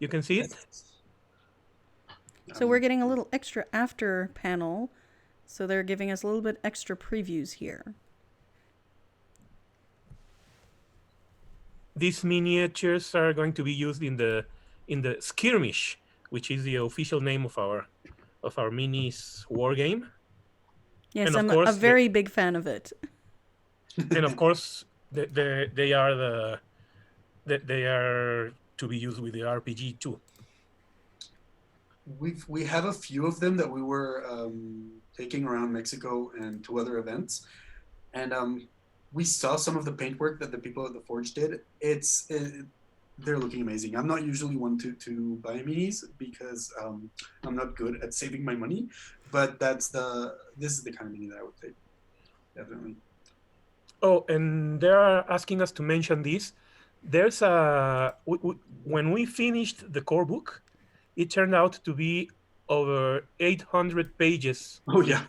You can see it? So we're getting a little extra after panel. So they're giving us a little bit extra previews here. These miniatures are going to be used in the skirmish, which is the official name of our minis war game. Yes, And of I'm a course, very big fan of it. they are they are to be used with the RPG too. We have a few of them that we were taking around Mexico and to other events, and we saw some of the paintwork that the people at the Forge did. They're looking amazing. I'm not usually one to buy minis because I'm not good at saving my money, but this is the kind of mini that I would take, definitely. Oh, and they are asking us to mention this. There's when we finished the core book, it turned out to be over 800 pages. Oh yeah.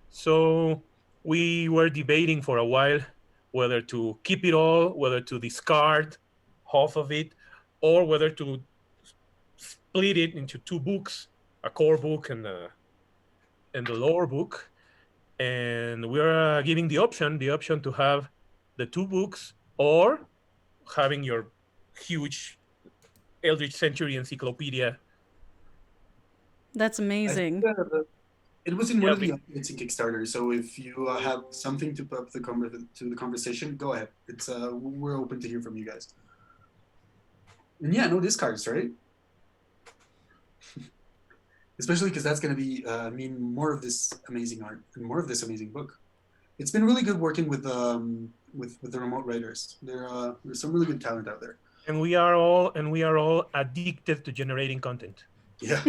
So we were debating for a while whether to keep it all, whether to discard half of it, or whether to split it into two books, a core book and the lore book. And we're giving the option to have the two books or having your huge Eldritch Century encyclopedia. That's amazing. It was in one Yeah, of the updates in Kickstarter, so if you have something to put up to the conversation, go ahead. It's we're open to hear from you guys. And yeah, no discards, right? Especially because that's going to be mean more of this amazing art and more of this amazing book. It's been really good working with the remote writers. There's some really good talent out there. and we are all addicted to generating content. Yeah.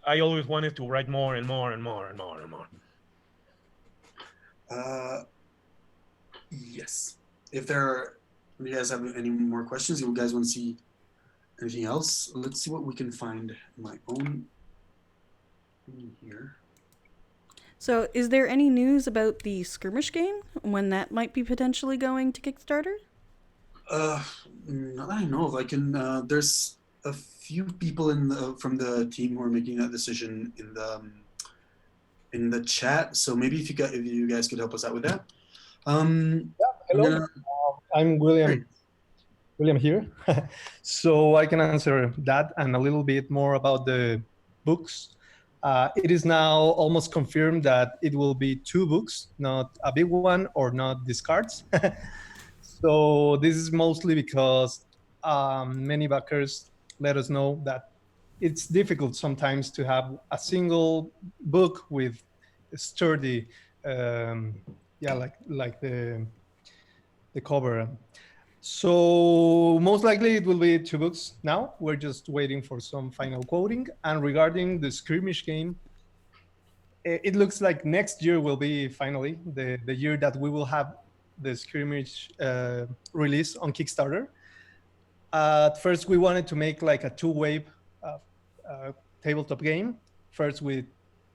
I always wanted to write more and more and more and more and more. Yes. If you guys have any more questions, you guys want to see anything else? Let's see what we can find in my own thing here. So, is there any news about the skirmish game? When that might be potentially going to Kickstarter? Not that I know of. There's a few people from the team who are making that decision in the chat. So maybe if you guys could help us out with that. Hello. I'm William. William here. So I can answer that and a little bit more about the books. It is now almost confirmed that it will be two books, not a big one or not discards. So this is mostly because many backers let us know that it's difficult sometimes to have a single book with sturdy, like the cover. So most likely it will be two books now. We're just waiting for some final quoting. And regarding the skirmish game, it looks like next year will be finally the year that we will have the skirmish release on Kickstarter. At first, we wanted to make like a two-wave tabletop game, first with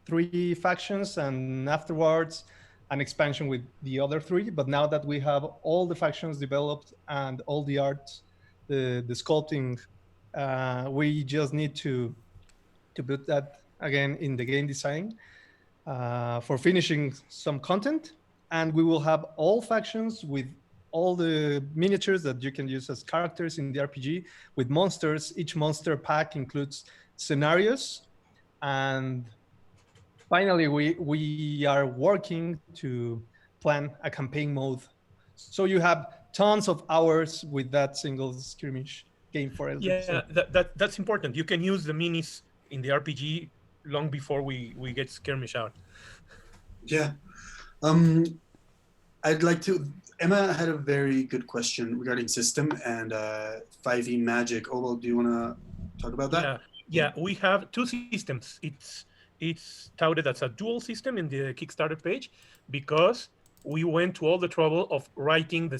3 factions and afterwards an expansion with the other 3. But now that we have all the factions developed and all the art, the sculpting, we just need to put that again in the game design for finishing some content. And we will have all factions with all the miniatures that you can use as characters in the RPG with monsters. Each monster pack includes scenarios. And finally, we are working to plan a campaign mode. So you have tons of hours with that single skirmish game for Eldritch. Yeah, that's important. You can use the minis in the RPG long before we get skirmish out. Yeah. I'd like to. Emma had a very good question regarding system and 5e magic. Oh, do you want to talk about that? Yeah. We have 2 systems. It's touted as a dual system in the Kickstarter page because we went to all the trouble of writing the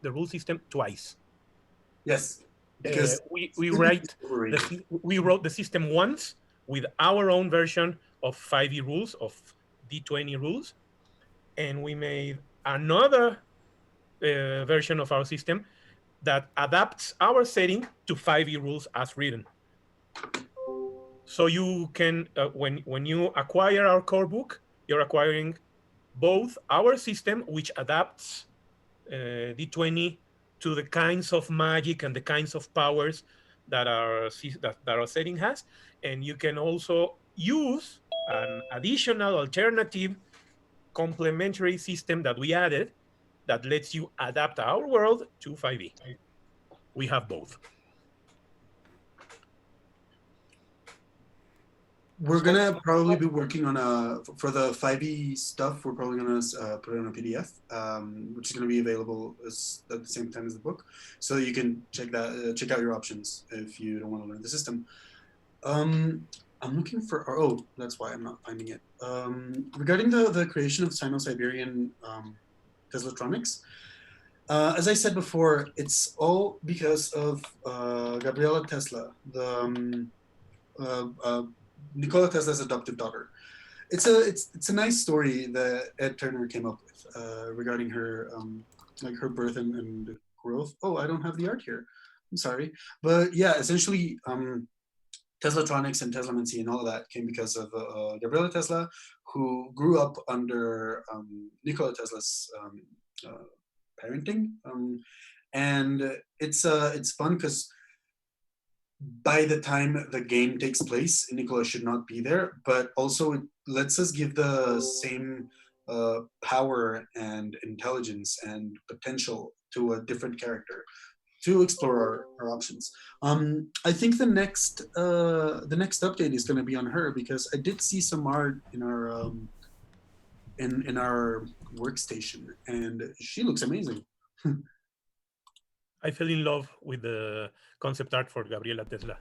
rule system twice. Yes, because we wrote the system once with our own version of 5e rules, of D20 rules, and we made another version of our system that adapts our setting to 5e rules as written. So you can, when you acquire our core book, you're acquiring both our system, which adapts D20 to the kinds of magic and the kinds of powers that our setting has, and you can also use an additional alternative complementary system that we added that lets you adapt our world to 5e. We have both. We're gonna probably be working on for the 5e stuff. We're probably gonna put it on a PDF, which is gonna be available at the same time as the book, so you can check out your options if you don't want to learn the system. I'm looking for. Oh, that's why I'm not finding it. Regarding the creation of Sino-Siberian Teslatronics, as I said before, it's all because of Gabriela Tesla, the Nikola Tesla's adopted daughter. It's a nice story that Ed Turner came up with regarding her like her birth and growth. Oh, I don't have the art here. I'm sorry, but yeah, essentially, Teslatronics and Teslamancy and all of that came because of Gabriela Tesla, who grew up under Nikola Tesla's parenting, and it's fun because by the time the game takes place, Nicola should not be there, but also it lets us give the same power and intelligence and potential to a different character to explore our options. I think the next update is going to be on her because I did see some art in our in our workstation, and she looks amazing. I fell in love with the concept art for Gabriela Tesla.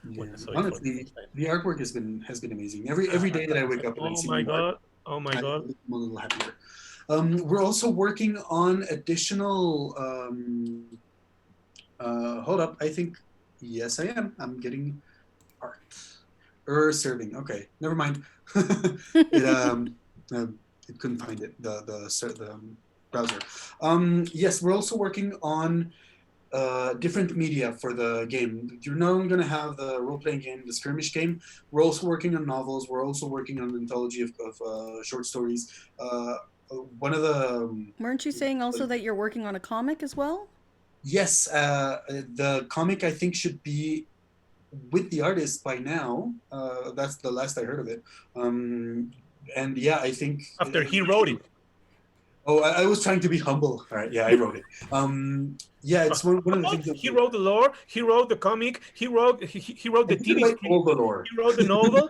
Yeah. Honestly, the artwork has been amazing. Every day that I wake up and I see my god! Art, Oh my god! I'm a little happier. We're also working on additional. Hold up, I think. Yes, I am. I'm getting art or serving. Okay, never mind. It couldn't find it. The browser. Yes, we're also working on different media for the game. You're not only going to have the role-playing game, the skirmish game. We're also working on novels. We're also working on an anthology of short stories. One of the Weren't you saying also that you're working on a comic as well? yes, the comic I think should be with the artist by now. That's the last I heard of it. And yeah, I think after he wrote it. Oh, I was trying to be humble. All right, yeah, I wrote it. Yeah, it's one of the things. He wrote the lore. He wrote the comic. He wrote the TV script. He wrote the novel.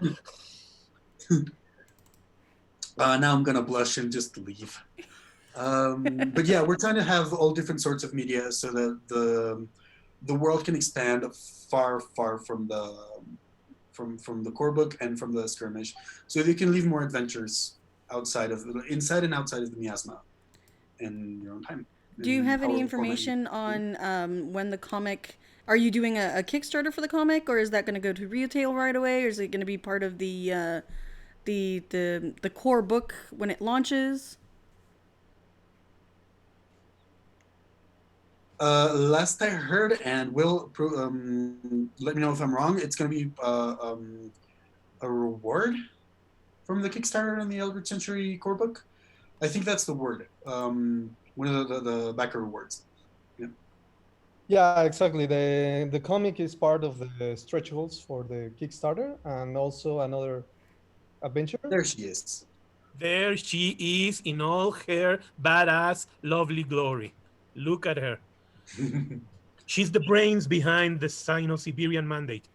Now I'm gonna blush and just leave. But yeah, we're trying to have all different sorts of media so that the world can expand far from the core book and from the skirmish, so you can leave more adventures inside and outside of the miasma in your own time. Do you have any information on when the comic? Are you doing a Kickstarter for the comic, or is that going to go to retail right away, or is it going to be part of the core book when it launches? Last I heard, and Will let me know if I'm wrong, it's going to be a reward from the Kickstarter and the Eldritch Century core book. I think that's the word. One of the backer rewards. Yeah. Yeah, exactly. The comic is part of the stretch goals for the Kickstarter, and also another adventure. There she is. There she is in all her badass, lovely glory. Look at her. She's the brains behind the Sino-Siberian mandate.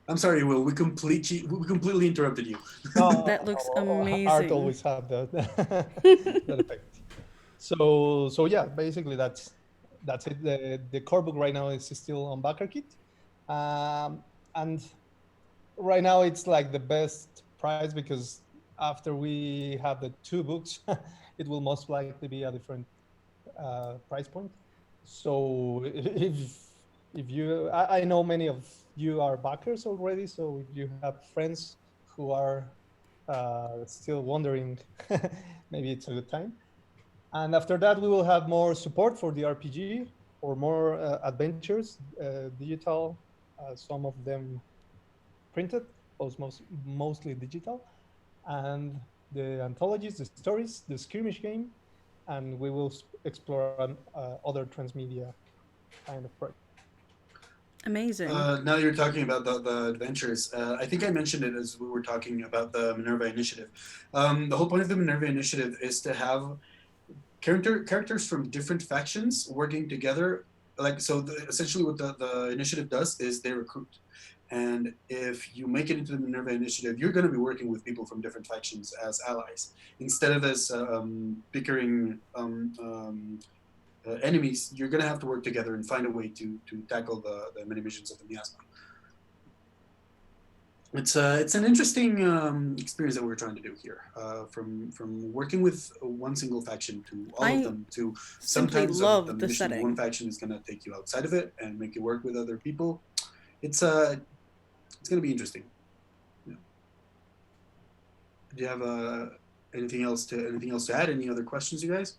I'm sorry, Will. We completely interrupted you. That looks amazing. Art always have that effect. So yeah, basically that's it. The core book right now is still on BackerKit, and right now it's like the best price because after we have the 2 books, it will most likely be a different price point. So if you, I know many of you are backers already. So if you have friends who are still wondering, maybe it's a good time. And after that, we will have more support for the RPG, or more adventures, digital, some of them printed, mostly digital, and the anthologies, the stories, the skirmish game, and we will explore other transmedia kind of projects. Amazing. Now you're talking about the adventures. I think I mentioned it as we were talking about the Minerva Initiative. The whole point of the Minerva Initiative is to have characters from different factions working together. Like, so essentially what the initiative does is they recruit. And if you make it into the Minerva Initiative, you're going to be working with people from different factions as allies instead of as bickering enemies. You're going to have to work together and find a way to tackle the many missions of the miasma. It's an interesting experience that we're trying to do here. From working with one single faction to all of them, to sometimes love the the mission of setting. one faction is going to take you outside of it and make you work with other people. It's going to be interesting. Yeah. Do you have anything else to add? Any other questions, you guys?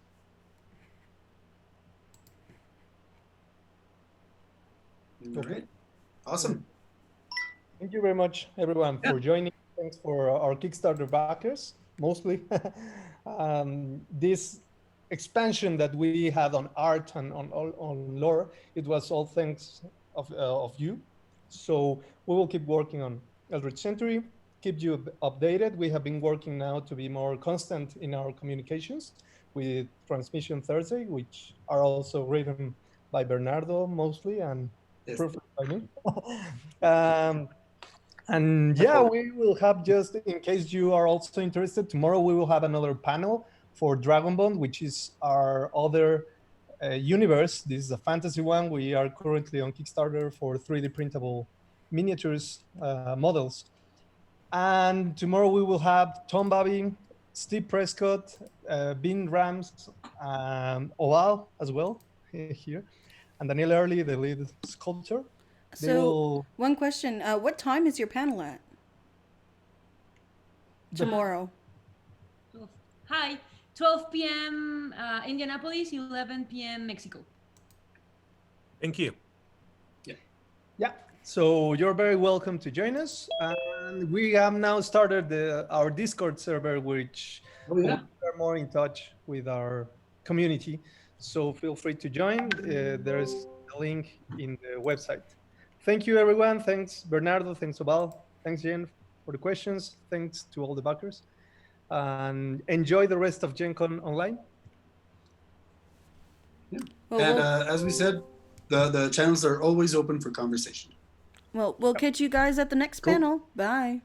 All right. Awesome. Thank you very much, everyone, for joining. Thanks for our Kickstarter backers, mostly. This expansion that we had on art and on lore, it was all thanks of you. So we will keep working on Eldritch Century, keep you updated. We have been working now to be more constant in our communications with Transmission Thursday, which are also written by Bernardo mostly, and proofread by me. And yeah, we will have, just in case you are also interested, tomorrow we will have another panel for Dragonbond, which is our other universe. This is a fantasy one. We are currently on Kickstarter for 3D printable miniatures models. And tomorrow we will have Tom Babby, Steve Prescott, Bean Rams, Oval as well here, and Daniel Early, the lead sculptor. So, one question. What time is your panel at? Tomorrow. Hi, 12 p.m. Indianapolis, 11 p.m. Mexico. Thank you. Yeah, so you're very welcome to join us. And we have now started our Discord server, which we are more in touch with our community. So feel free to join. There's a link in the website. Thank you, everyone. Thanks, Bernardo. Thanks, Obal. Thanks, Jen, for the questions. Thanks to all the backers. And enjoy the rest of Gen Con online. Yeah. And as we said, the channels are always open for conversation. Well, we'll catch you guys at the next panel. Bye.